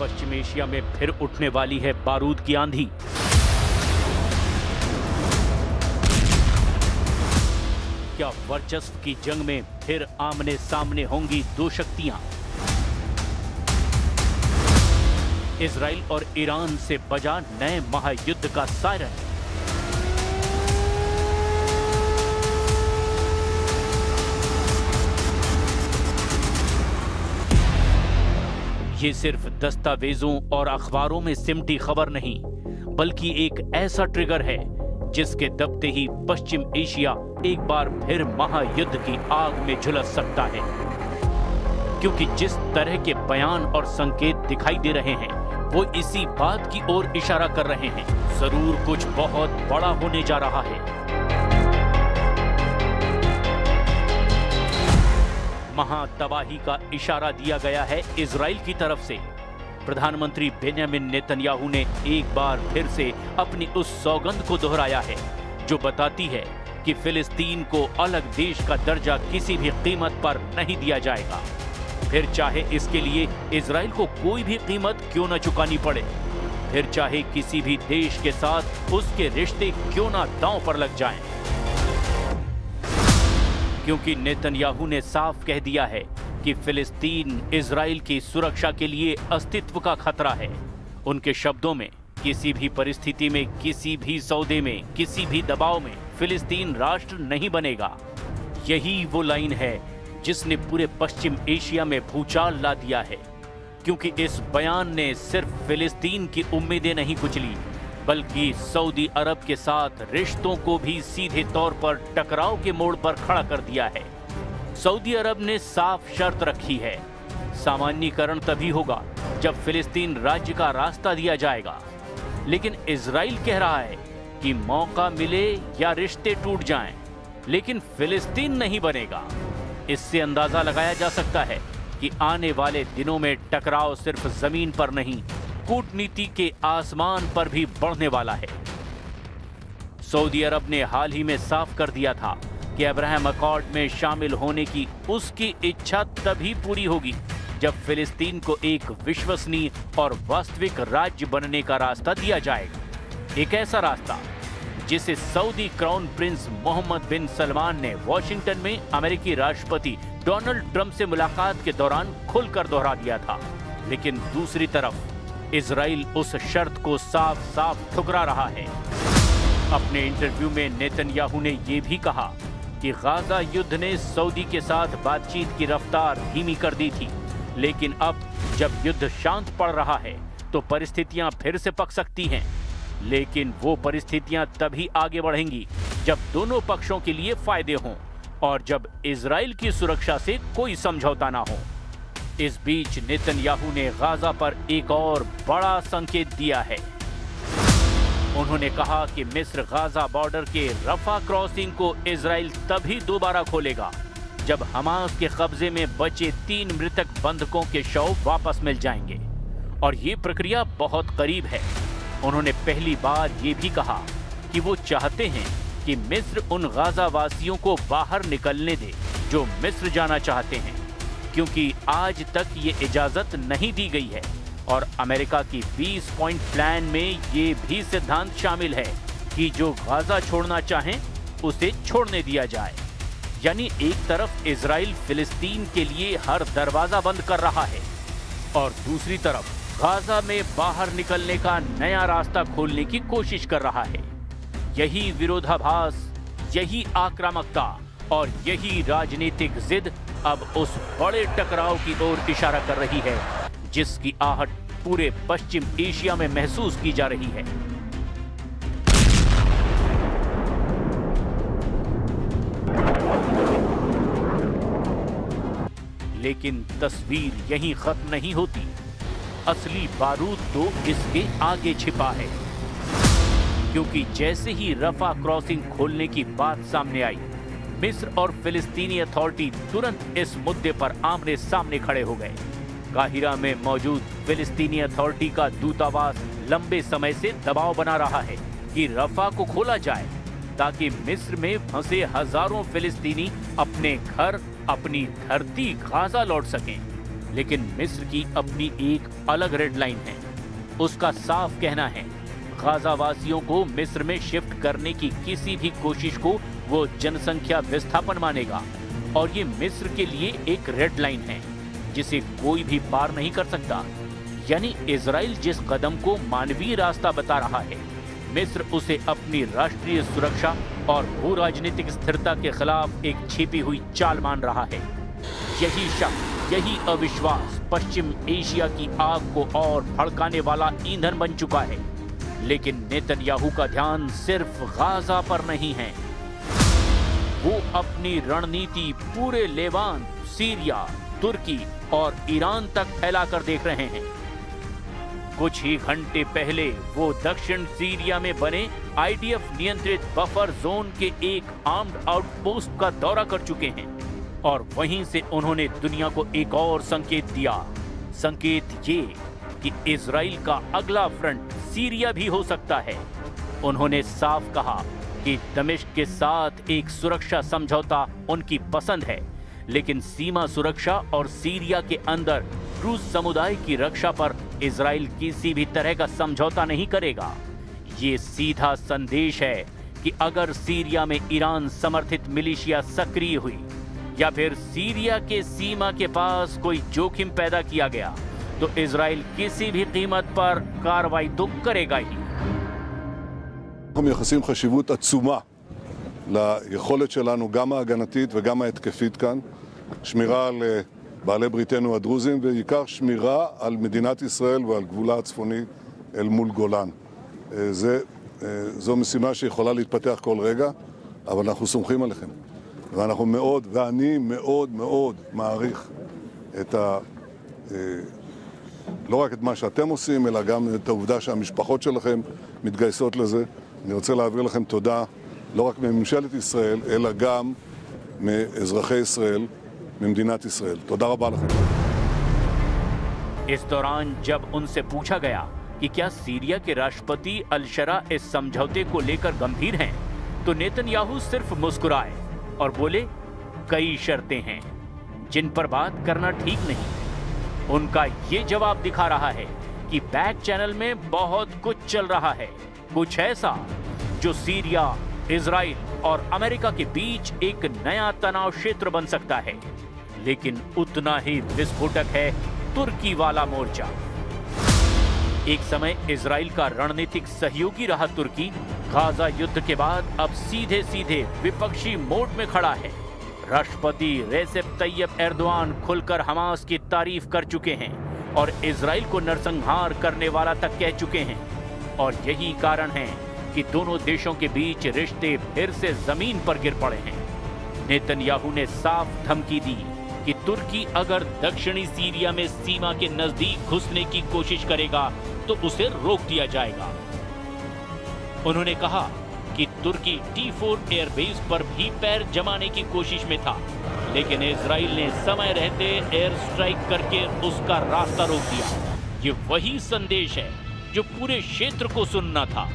पश्चिम Asia में फिर उठने वाली है बारूद की आंधी। क्या वर्चस्व की जंग में फिर आमने सामने होंगी दो शक्तियां? इजराइल और ईरान से बजा नए महायुद्ध का सायरन। ये सिर्फ दस्तावेजों और अखबारों में सिमटी खबर नहीं, बल्कि एक ऐसा ट्रिगर है जिसके दबते ही पश्चिम एशिया एक बार फिर महायुद्ध की आग में झुलस सकता है। क्योंकि जिस तरह के बयान और संकेत दिखाई दे रहे हैं वो इसी बात की ओर इशारा कर रहे हैं, जरूर कुछ बहुत बड़ा होने जा रहा है। महातबाही का इशारा दिया गया है इजराइल की तरफ से। प्रधानमंत्री बेंजामिन नेतन्याहू ने एक बार फिर से अपनी उस सौगंध को दोहराया है जो बताती है कि फिलिस्तीन को अलग देश का दर्जा किसी भी कीमत पर नहीं दिया जाएगा, फिर चाहे इसके लिए इजराइल को कोई भी कीमत क्यों न चुकानी पड़े, फिर चाहे किसी भी देश के साथ उसके रिश्ते क्यों न दांव पर लग जाएं। क्योंकि नेतन्याहू ने साफ कह दिया है कि फिलिस्तीन इजराइल की सुरक्षा के लिए अस्तित्व का खतरा है। उनके शब्दों में, किसी भी परिस्थिति में, किसी भी सौदे में, किसी भी दबाव में फिलिस्तीन राष्ट्र नहीं बनेगा। यही वो लाइन है जिसने पूरे पश्चिम एशिया में भूचाल ला दिया है। क्योंकि इस बयान ने सिर्फ फिलिस्तीन की उम्मीदें नहीं कुचली, बल्कि सऊदी अरब के साथ रिश्तों को भी सीधे तौर पर टकराव के मोड़ पर खड़ा कर दिया है। सऊदी अरब ने साफ शर्त रखी है, सामान्यीकरण तभी होगा जब फिलिस्तीन राज्य का रास्ता दिया जाएगा। लेकिन इजराइल कह रहा है कि मौका मिले या रिश्ते टूट जाएं, लेकिन फिलिस्तीन नहीं बनेगा। इससे अंदाजा लगाया जा सकता है कि आने वाले दिनों में टकराव सिर्फ जमीन पर नहीं, कूटनीति के आसमान पर भी बढ़ने वाला है। सऊदी अरब ने हाल ही में साफ कर दिया था कि अब्राहम अकॉर्ड में शामिल होने की उसकी इच्छा तभी पूरी होगी जब फिलिस्तीन को एक विश्वसनीय और वास्तविक राज्य बनने का रास्ता दिया जाएगा। एक ऐसा रास्ता जिसे सऊदी क्राउन प्रिंस मोहम्मद बिन सलमान ने वॉशिंगटन में अमेरिकी राष्ट्रपति डोनाल्ड ट्रंप से मुलाकात के दौरान खुलकर दोहरा दिया था। लेकिन दूसरी तरफ इजराइल उस शर्त को साफ साफ ठुकरा रहा है। अपने इंटरव्यू में नेतन्याहू ने यह भी कहा कि गाजा युद्ध ने सऊदी के साथ बातचीत की रफ्तार धीमी कर दी थी, लेकिन अब जब युद्ध शांत पड़ रहा है तो परिस्थितियां फिर से पक सकती हैं। लेकिन वो परिस्थितियां तभी आगे बढ़ेंगी जब दोनों पक्षों के लिए फायदे हों और जब इजराइल की सुरक्षा से कोई समझौता ना हो। इस बीच नेतन्याहू ने गाजा पर एक और बड़ा संकेत दिया है। उन्होंने कहा कि मिस्र गाजा बॉर्डर के रफा क्रॉसिंग को इजराइल तभी दोबारा खोलेगा जब हमास के कब्जे में बचे 3 मृतक बंधकों के शव वापस मिल जाएंगे, और ये प्रक्रिया बहुत करीब है। उन्होंने पहली बार ये भी कहा कि वो चाहते हैं कि मिस्र उन गाजा वासियों को बाहर निकलने दे जो मिस्र जाना चाहते हैं, क्योंकि आज तक ये इजाजत नहीं दी गई है। और अमेरिका की 20 पॉइंट प्लान में ये भी सिद्धांत शामिल है कि जो गाजा छोड़ना चाहें उसे छोड़ने दिया जाए। यानी एक तरफ इजराइल फिलिस्तीन के लिए हर दरवाजा बंद कर रहा है और दूसरी तरफ गाजा में बाहर निकलने का नया रास्ता खोलने की कोशिश कर रहा है। यही विरोधाभास, यही आक्रामकता और यही राजनीतिक जिद अब उस बड़े टकराव की ओर इशारा कर रही है जिसकी आहट पूरे पश्चिम एशिया में महसूस की जा रही है। लेकिन तस्वीर यहीं खत्म नहीं होती। असली बारूद तो इसके आगे छिपा है, क्योंकि जैसे ही रफा क्रॉसिंग खोलने की बात सामने आई, मिस्र और फिलिस्तीनी अथॉरिटी तुरंत इस मुद्दे पर आमने सामने खड़े हो गए। काहिरा में मौजूद फिलिस्तीनी अथॉरिटी का दूतावास लंबे समय से दबाव बना रहा है कि रफा को खोला जाए ताकि मिस्र में फंसे हजारों फिलिस्तीनी अपने घर, अपनी धरती गाजा लौट सकें। लेकिन मिस्र की अपनी एक अलग रेड लाइन है। उसका साफ कहना है, गाजा वासियों को मिस्र में शिफ्ट करने की किसी भी कोशिश को वो जनसंख्या विस्थापन मानेगा और ये मिस्र के लिए एक रेड लाइन है जिसे कोई भी पार नहीं कर सकता। यानी इजराइल जिस कदम को मानवीय रास्ता बता रहा है, मिस्र उसे अपनी राष्ट्रीय सुरक्षा और भू राजनीतिक स्थिरता के खिलाफ एक छिपी हुई चाल मान रहा है। यही शक, यही अविश्वास पश्चिम एशिया की आग को और भड़काने वाला ईंधन बन चुका है। लेकिन नेतन्याहू का ध्यान सिर्फ गाजा पर नहीं है। वो अपनी रणनीति पूरे लेवांत, सीरिया, तुर्की और ईरान तक फैलाकर देख रहे हैं। कुछ ही घंटे पहले वो दक्षिण सीरिया में बने आईडीएफ नियंत्रित बफर जोन के एक आर्म्ड आउटपोस्ट का दौरा कर चुके हैं और वहीं से उन्होंने दुनिया को एक और संकेत दिया। संकेत ये कि इजराइल का अगला फ्रंट सीरिया भी हो सकता है। उन्होंने साफ कहा कि दमिश्क के साथ एक सुरक्षा समझौता उनकी पसंद है, लेकिन सीमा सुरक्षा और सीरिया के अंदर रूस समुदाय की रक्षा पर इजराइल किसी भी तरह का समझौता नहीं करेगा। ये सीधा संदेश है कि अगर सीरिया में ईरान समर्थित मिलिशिया सक्रिय हुई या फिर सीरिया के सीमा के पास कोई जोखिम पैदा किया गया तो इजराइल किसी भी कीमत पर कार्रवाई तो करेगा ही। אנחנו מייחסים חשיבות עצומה ליכולת שלנו, גם ההגנתית וגם ההתקפית כאן, שמירה על בעלי בריתנו הדרוזים, ועיקר שמירה על מדינת ישראל ועל גבולה הצפוני אל מול גולן. זו משימה שיכולה להתפתח כל רגע, אבל אנחנו סומכים עליכם. ואנחנו מאוד, ואני מאוד מאוד מעריך את לא רק את מה שאתם עושים, אלא גם את העובדה שהמשפחות שלכם מתגייסות לזה. אני רוצה להעביר לכם תודה, לא רק מממשלת ישראל, אלא גם מאזרחי ישראל, ממדינת ישראל. תודה רבה לכם. इस दौरान जब उनसे पूछा गया कि क्या सीरिया के राष्ट्रपति अल-शरा इस समझौते को लेकर गंभीर हैं, तो नेतन्याहू सिर्फ मुस्कुराए और बोले, कई शर्तें हैं जिन पर बात करना ठीक नहीं। उनका ये जवाब दिखा रहा है कि बैक चैनल में बहुत कुछ चल रहा है, कुछ ऐसा जो सीरिया, इजराइल और अमेरिका के बीच एक नया तनाव क्षेत्र बन सकता है। लेकिन उतना ही विस्फोटक है तुर्की वाला मोर्चा। एक समय इजराइल का रणनीतिक सहयोगी रहा तुर्की, गाजा युद्ध के बाद अब सीधे सीधे विपक्षी मोड में खड़ा है। राष्ट्रपति रेसेप तैयब एर्दोआन खुलकर हमास की तारीफ कर चुके हैं और इजराइल को नरसंहार करने वाला तक कह चुके हैं। और यही कारण है कि दोनों देशों के बीच रिश्ते फिर से जमीन पर गिर पड़े हैं। नेतन्याहू ने साफ धमकी दी कि तुर्की अगर दक्षिणी सीरिया में सीमा के नजदीक घुसने की कोशिश करेगा तो उसे रोक दिया जाएगा। उन्होंने कहा कि तुर्की T4 एयरबेस पर भी पैर जमाने की कोशिश में था, लेकिन इजराइल ने समय रहते एयर स्ट्राइक करके उसका रास्ता रोक दिया। ये वही संदेश है जो पूरे क्षेत्र को सुनना था।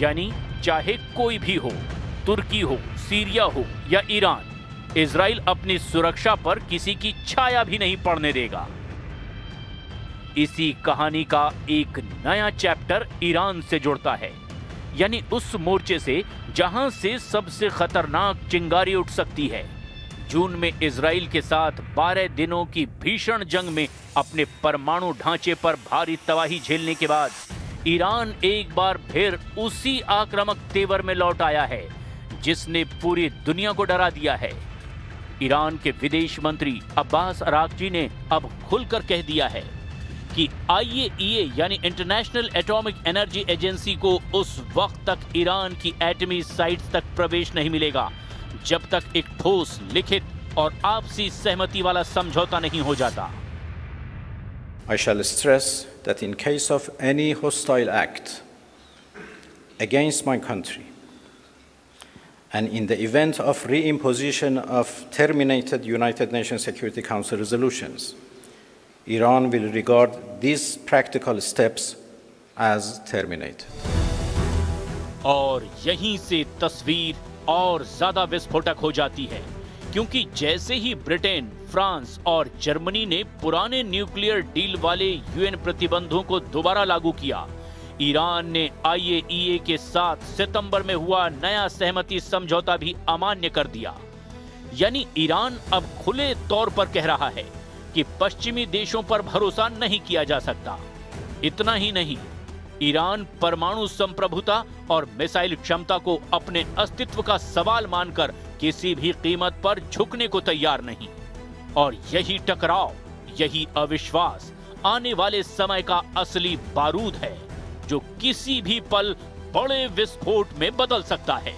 यानी चाहे कोई भी हो, तुर्की हो, सीरिया हो या ईरान, इजराइल अपनी सुरक्षा पर किसी की छाया भी नहीं पड़ने देगा। इसी कहानी का एक नया चैप्टर ईरान से जुड़ता है, यानी उस मोर्चे से जहां से सबसे खतरनाक चिंगारी उठ सकती है। जून में इजराइल के साथ 12 दिनों की भीषण जंग में अपने परमाणु ढांचे पर भारी तबाही झेलने के बाद ईरान एक बार फिर उसी आक्रामक तेवर में लौट आया है जिसने पूरी दुनिया को डरा दिया है। ईरान के विदेश मंत्री अब्बास अराक्ची ने अब खुलकर कह दिया है कि IAEA यानी इंटरनेशनल एटॉमिक एनर्जी एजेंसी को उस वक्त तक ईरान की एटमी साइट्स तक प्रवेश नहीं मिलेगा जब तक एक ठोस, लिखित और आपसी सहमति वाला समझौता नहीं हो जाता। I shall stress that in case of any hostile act against my country and in the event of reimposition of terminated United Nations Security Council resolutions, Iran will regard these practical steps as terminated. और यहीं से तस्वीर और ज्यादा विस्फोटक हो जाती है, क्योंकि जैसे ही ब्रिटेन, फ्रांस और जर्मनी ने पुराने न्यूक्लियर डील वाले यूएन प्रतिबंधों को दोबारा लागू किया। ईरान ने IAEA के साथ सितंबर में हुआ नया सहमति समझौता भी अमान्य कर दिया। यानी ईरान अब खुले तौर पर कह रहा है कि पश्चिमी देशों पर भरोसा नहीं किया जा सकता। इतना ही नहीं, ईरान परमाणु संप्रभुता और मिसाइल क्षमता को अपने अस्तित्व का सवाल मानकर किसी भी कीमत पर झुकने को तैयार नहीं। और यही टकराव, यही अविश्वास आने वाले समय का असली बारूद है, जो किसी भी पल बड़े विस्फोट में बदल सकता है।